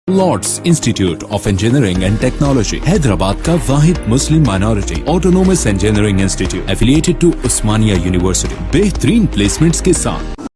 Lord's Institute of Engineering and Technology Hyderabad का वाहिद Muslim minority autonomous engineering institute affiliated to Osmania University बेहतरीन placements के साथ।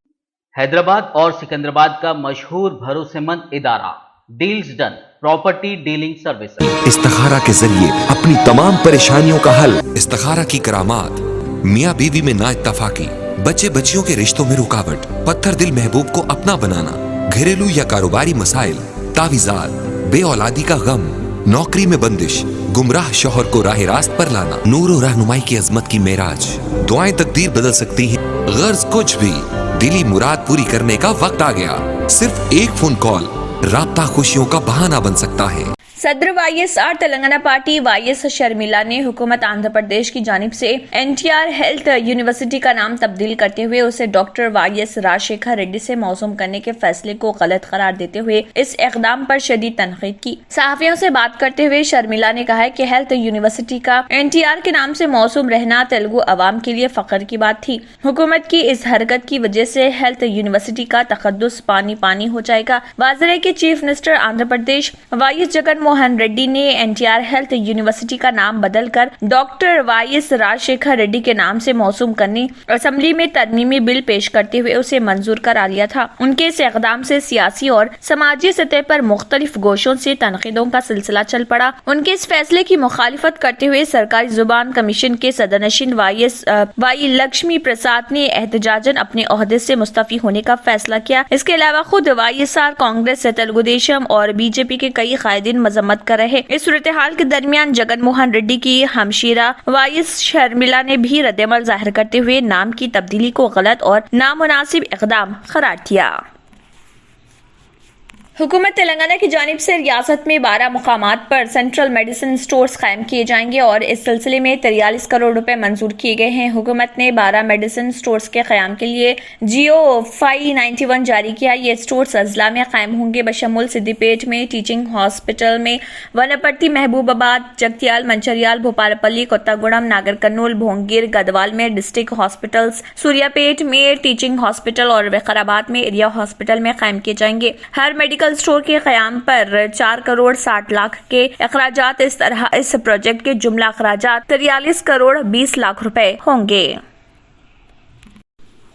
हैदराबाद और सिकंदराबाद का मशहूर भरोसेमंद इदारा deals done property dealing services. इस्तिखारा के जरिए अपनी तमाम परेशानियों का हल। इस्तिखारा की करामात, मियाँ बीवी में ना इत्तफाकी, बच्चे बच्चियों के रिश्तों में रुकावट, पत्थर दिल महबूब को अपना बनाना, घरेलू या कारोबारी मसाइल, तावीज़ात, बे औलादी का गम, नौकरी में बंदिश, गुमराह शौहर को राह रास्त पर लाना, नूर और रहनुमाई की अजमत की मेराज। दुआएं तकदीर बदल सकती हैं, गर्ज कुछ भी, दिली मुराद पूरी करने का वक्त आ गया। सिर्फ एक फोन कॉल राब्ता खुशियों का बहाना बन सकता है। सदर YSR Telangana party YS Sharmila ने हुकूमत आंध्र प्रदेश की जानिब से एनटीआर हेल्थ यूनिवर्सिटी का नाम तब्दील करते हुए उसे डॉक्टर वाईएस राजशेखर रेड्डी से मौसूम करने के फैसले को गलत करार देते हुए इस इकदाम पर शदीद तनकीद की। सहाफियों से बात करते हुए शर्मिला ने कहा कि हेल्थ यूनिवर्सिटी का एनटीआर के नाम से मौसूम रहना तेलुगु अवाम के लिए फख्र की बात थी। हुकूमत की इस हरकत की वजह से हेल्थ यूनिवर्सिटी का तकद्दुस पानी पानी हो जाएगा। वाज़ेह है कि chief minister Andhra Pradesh YS Jagan Mohan Reddy ने एनटीआर हेल्थ यूनिवर्सिटी का नाम बदलकर डॉक्टर वाईएस राजशेखर रेड्डी के नाम से मौसूम करने असेंबली में तरमीमी बिल पेश करते हुए उसे मंजूर करा लिया था। उनके इस इक़दाम से सियासी और समाजी सतह पर मुख्तलिफ गोशों से तनकीदों का सिलसिला चल पड़ा। उनके इस फैसले की मुखालिफत करते हुए सरकारी जुबान कमीशन के सदरनशीन वाई लक्ष्मी प्रसाद ने एहतजाजन अपने ओहदे से मुस्तफी होने का फैसला किया। इसके अलावा खुद वाईएसआर, कांग्रेस, तेलुगु देशम और बीजेपी के कई कायदीन मजम्मत कर रहे। इस सूरत हाल के दरमियान जगन मोहन रेड्डी की हमशीरा वाईएस शर्मिला ने भी रद्दअमल जाहिर करते हुए नाम की तब्दीली को गलत और नामुनासिब इक़दाम करार दिया। हुकूमत तेलंगाना की जानिब से रियासत में 12 मुकामात पर सेंट्रल मेडिसिन स्टोर्स कायम किए जाएंगे और इस सिलसिले में 43 करोड़ रुपए मंजूर किए गए हैं। हुकूमत ने 12 मेडिसिन स्टोर्स के क़याम के लिए जियो 591 जारी किया। ये स्टोर्स अजला में कायम होंगे बशमुल सिद्दीपेट में, टीचिंग हॉस्पिटल में, वनपर्ती, महबूबाबाद, जगतियाल, मंचरियाल, भोपालपल्ली, कोत्तागुड़म, नागर कर्नूल, भोंगिर, गदवाल में डिस्ट्रिक्ट हॉस्पिटल्स, सूर्यापेट में टीचिंग हॉस्पिटल और विकाराबाद में एरिया हॉस्पिटल में कायम किए जाएंगे। हर मेडिकल स्टोर के क़याम पर 4 करोड़ 60 लाख के अखराजात। इस तरह इस प्रोजेक्ट के जुमला अखराजात 43 करोड़ 20 लाख रुपए होंगे।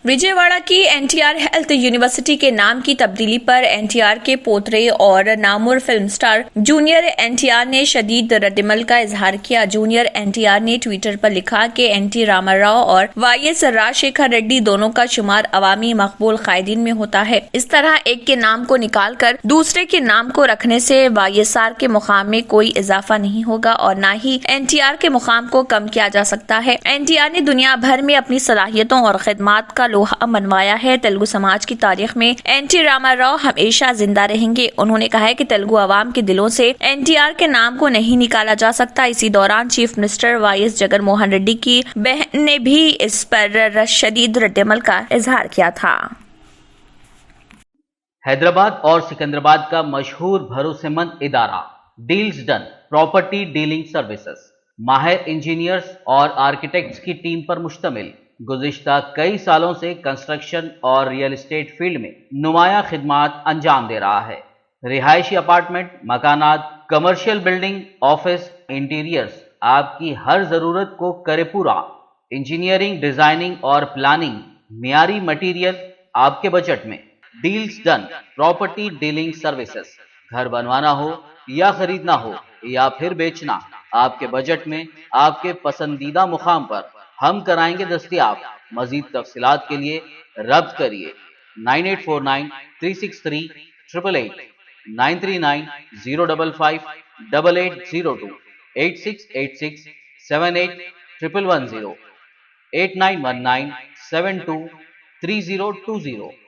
विजयवाड़ा की एनटीआर हेल्थ यूनिवर्सिटी के नाम की तब्दीली पर एनटीआर के पोतरे और Namur film star junior NTR ने शदीद रद्दअमल का इजहार किया। जूनियर एनटीआर ने ट्विटर पर लिखा कि एनटी रामाराव और वाईएस राजशेखर रेड्डी दोनों का शुमार अवामी मकबूल कायदीन में होता है। इस तरह एक के नाम को निकाल कर दूसरे के नाम को रखने से वाईएसआर के मुकाम में कोई इजाफा नहीं होगा और न ही एनटीआर के मुकाम को कम किया जा सकता है। एनटीआर ने दुनिया भर में अपनी सलाहियतों और खिदमात का लोहा मनवाया है। तेलुगु समाज की तारीख में एनटी रामाराव हमेशा जिंदा रहेंगे। उन्होंने कहा है कि तेलुगु अवाम के दिलों से एनटीआर के नाम को नहीं निकाला जा सकता। इसी दौरान chief minister YS Jagan Mohan Reddy की बहन ने भी इस पर शदीद रद्दअमल का इजहार किया था। हैदराबाद और सिकंदराबाद का मशहूर भरोसेमंद इदारा deals done property dealing services माहिर इंजीनियर्स और आर्किटेक्ट्स की टीम पर मुश्तमिल गुज़िश्ता कई सालों से कंस्ट्रक्शन और रियल एस्टेट फील्ड में नुमायां खिदमात अंजाम दे रहा है। रिहायशी अपार्टमेंट, मकानात, कमर्शियल बिल्डिंग, ऑफिस, इंटीरियर्स, आपकी हर जरूरत को करे पूरा। इंजीनियरिंग, डिजाइनिंग और प्लानिंग, मियारी मटेरियल आपके बजट में। Deals done property dealing services. घर बनवाना हो या खरीदना हो या फिर बेचना, आपके बजट में, आपके पसंदीदा मुकाम पर हम कराएंगे दस्तयाब। मजीद तफसीलात के लिए रब्त करिए 9849 363 888, 939 055 8802, 8686 78 110, 8919 72 3020।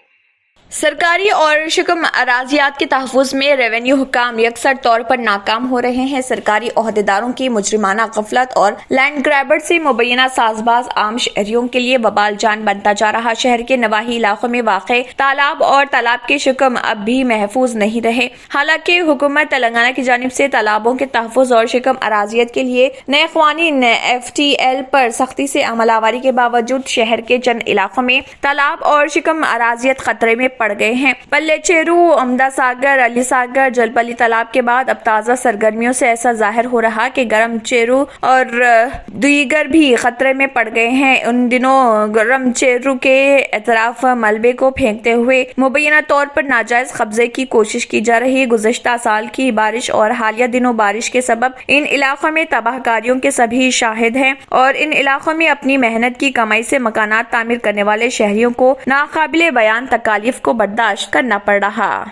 सरकारी और शुक्म अराजियात के तहफ़्फ़ुज़ में रेवेन्यू हुक्काम यकसर तौर पर नाकाम हो रहे हैं। सरकारी ओहदेदारों की मुजरिमाना गफलत और लैंड ग्रैबर से मुबैना साजबाज आम शहरियों के लिए बबाल जान बनता जा रहा। शहर के नवाही इलाकों में वाक़े तालाब और तालाब के शुक्म अब भी महफूज नहीं रहे। हालांकि हुकूमत तेलंगाना की जानिब से तालाबों के तहफ़्फ़ुज़ और शुक्म अराजियत के लिए नए क़वानीन FTL पर सख्ती से अमलावरी के बावजूद शहर के चंद इलाकों में तालाब और शुक्म अराजियत खतरे में पड़ गए हैं। पल्ले चेरू, अमदा सागर, अली सागर, जलपली तालाब के बाद अब ताज़ा सरगर्मियों से ऐसा जाहिर हो रहा कि गरम चेरू और दीगर भी खतरे में पड़ गए हैं। उन दिनों गरम चेरू के एतराफ मलबे को फेंकते हुए मुबैना तौर पर नाजायज कब्जे की कोशिश की जा रही। गुज़श्ता साल की बारिश और हालिया दिनों बारिश के सबब इन इलाकों में तबाहकारियों के सभी शाहिद हैं और इन इलाकों में अपनी मेहनत की कमाई से मकानात तामीर करने वाले शहरियों को नाकाबिले बयान तकालीफ को बर्दाश्त करना पड़ रहा।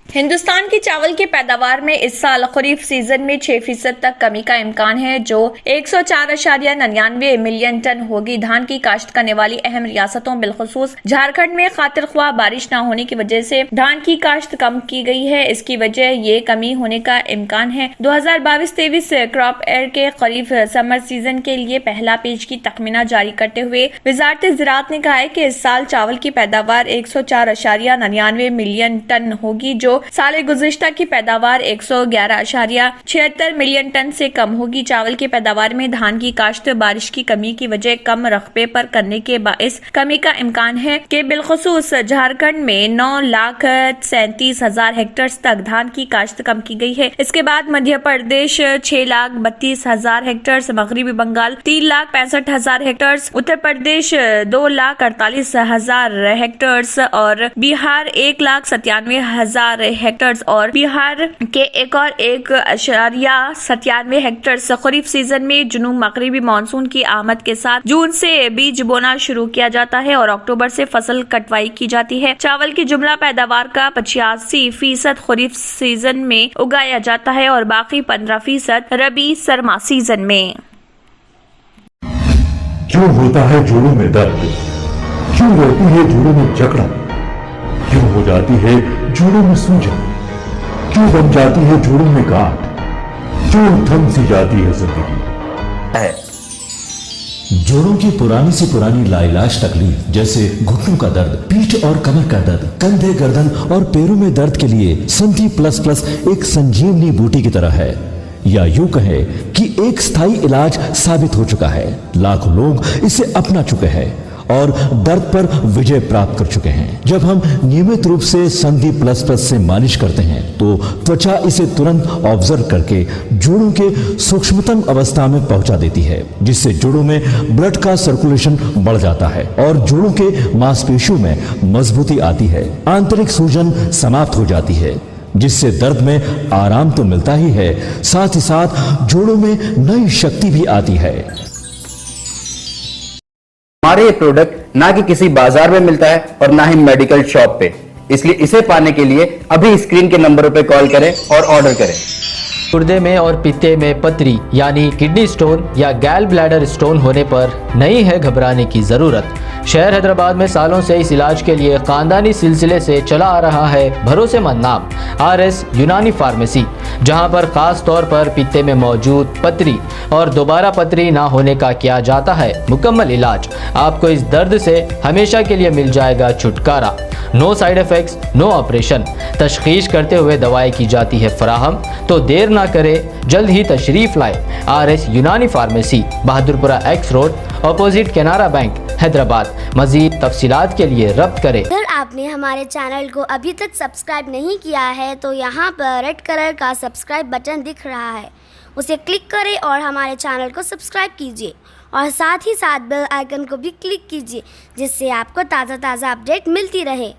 हिंदुस्तान की चावल की पैदावार में इस साल खरीफ सीजन में 6% तक कमी का इम्कान है, जो 104.99 मिलियन टन होगी। धान की काश्त करने वाली अहम रियासतों बिलखुसूस झारखंड में खातिर ख्वाह बारिश न होने की वजह से धान की काश्त कम की गई है। इसकी वजह ये कमी होने का इम्कान है। 2022-23 क्रॉप एयर के खरीफ समर सीजन के लिए पहला पेज की तखमीना जारी करते हुए वजारत ज़राअत ने कहा है कि इस साल चावल की पैदावार 104.99 मिलियन टन होगी, जो साल गुज़िश्ता की पैदावार 111.76 मिलियन टन से कम होगी। चावल की पैदावार में धान की काश्त बारिश की कमी की वजह कम रकबे पर करने के बाइस कमी का इम्कान है कि बिलखुसूस झारखंड में 9,37,000 हेक्टेयर तक धान की काश्त कम की गई है। इसके बाद मध्य प्रदेश 6,32,000 हेक्टेयर, मगरबी बंगाल 3,65,000 हेक्टेयर, उत्तर प्रदेश 2,48,000 हेक्टेयर और बिहार 1,97,000 हेक्टेयर और बिहार के एक और 1.97 हेक्टेयर। खरीफ सीजन में जुनूब मगरबी मानसून की आमद के साथ जून से बीज बोना शुरू किया जाता है और अक्टूबर से फसल कटवाई की जाती है। चावल की जुमला पैदावार का 85% खरीफ सीजन में उगाया जाता है और बाकी 15% रबी सरमा सीजन में। क्यों होता है जोड़ों में दर्द, क्यों रहती है जोड़ों में जकड़न, क्यों हो जाती है जोड़ों में सूजन, क्यों बन जाती है जोड़ों में गांठ, क्यों थम सी जाती है जिंदगी। जोड़ों की पुरानी से पुरानी लाइलाज तकलीफ जैसे घुटनों का दर्द, पीठ और कमर का दर्द, कंधे, गर्दन और पैरों में दर्द के लिए संधि प्लस प्लस एक संजीवनी बूटी की तरह है, या यूं कहे कि एक स्थायी इलाज साबित हो चुका है। लाखों लोग इसे अपना चुके हैं और दर्द पर विजय प्राप्त कर चुके हैं। जब हम नियमित रूप से संधि प्लस प्लस से मालिश करते हैं तो त्वचा इसे तुरंत ऑब्जर्व करके जोड़ों के सूक्ष्मतम अवस्था में पहुंचा देती है, जिससे जोड़ों में ब्लड का सर्कुलेशन बढ़ जाता है और जोड़ों के मांसपेशियों में मजबूती आती है। आंतरिक सूजन समाप्त हो जाती है, जिससे दर्द में आराम तो मिलता ही है, साथ ही साथ जोड़ों में नई शक्ति भी आती है। हमारे ये प्रोडक्ट ना कि किसी बाजार में मिलता है और ना ही मेडिकल शॉप पे, इसलिए इसे पाने के लिए अभी स्क्रीन के नंबरों पे कॉल करें और ऑर्डर करें। गुर्दे में और पित्ते में पथरी यानी किडनी स्टोन या गैल ब्लैडर स्टोन होने पर नहीं है घबराने की जरूरत। शहर हैदराबाद में सालों से इस इलाज के लिए खानदानी सिलसिले से चला आ रहा है भरोसेमंद नाम RS यूनानी फार्मेसी, जहां पर खास तौर पर पित्ते में मौजूद पथरी और दोबारा पथरी ना होने का किया जाता है मुकम्मल इलाज। आपको इस दर्द से हमेशा के लिए मिल जाएगा छुटकारा। No side effects, no operation, तशखीस करते हुए दवाएं की जाती है फराहम। तो देर ना करे, जल्द ही तशरीफ लाए RS Unani pharmacy, Bahadurpura X road, opposite Canara bank, Hyderabad. मजीद तफसीलात के लिए रब्त करें। अगर आपने हमारे चैनल को अभी तक सब्सक्राइब नहीं किया है तो यहाँ पर रेड कलर का सब्सक्राइब बटन दिख रहा है, उसे क्लिक करें और हमारे चैनल को सब्सक्राइब कीजिए और साथ ही साथ बेल आइकन को भी क्लिक कीजिए, जिससे आपको ताज़ा अपडेट मिलती रहे।